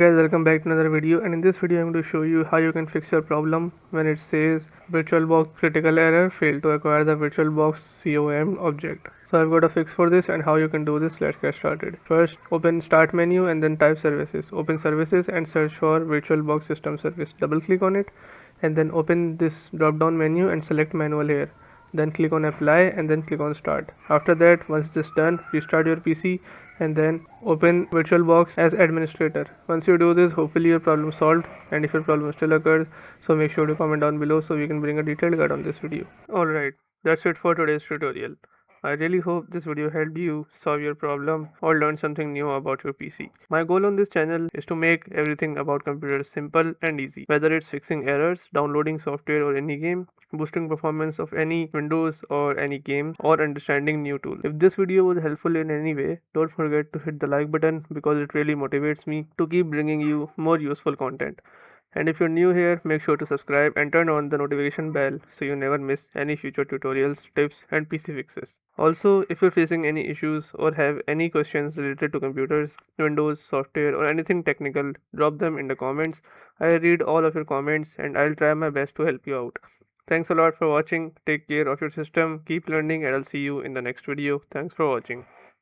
Guys, welcome back to another video, and in this video I'm going to show you how you can fix your problem when it says VirtualBox critical error, failed to acquire the VirtualBox COM object. So I've got a fix for this and how you can do this. Let's get started. First, open start menu and then type services. Open services and search for VirtualBox system service. Double click on it and then open this drop down menu and select manual here. Then click on apply and then click on start. After that, once this is done, restart your PC and then open VirtualBox as administrator. Once you do this, hopefully your problem solved, and if your problem still occurs, so make sure to comment down below so we can bring a detailed guide on this video. Alright, that's it for today's tutorial. I really hope this video helped you solve your problem or learn something new about your PC. My goal on this channel is to make everything about computers simple and easy, whether it's fixing errors, downloading software or any game, boosting performance of any Windows or any game, or understanding new tools. If this video was helpful in any way, don't forget to hit the like button because it really motivates me to keep bringing you more useful content. And if you're new here, make sure to subscribe and turn on the notification bell so you never miss any future tutorials, tips and PC fixes. Also, if you're facing any issues or have any questions related to computers, Windows, software or anything technical, drop them in the comments. I read all of your comments and I'll try my best to help you out. Thanks a lot for watching. Take care of your system, keep learning, and I'll see you in the next video. Thanks for watching.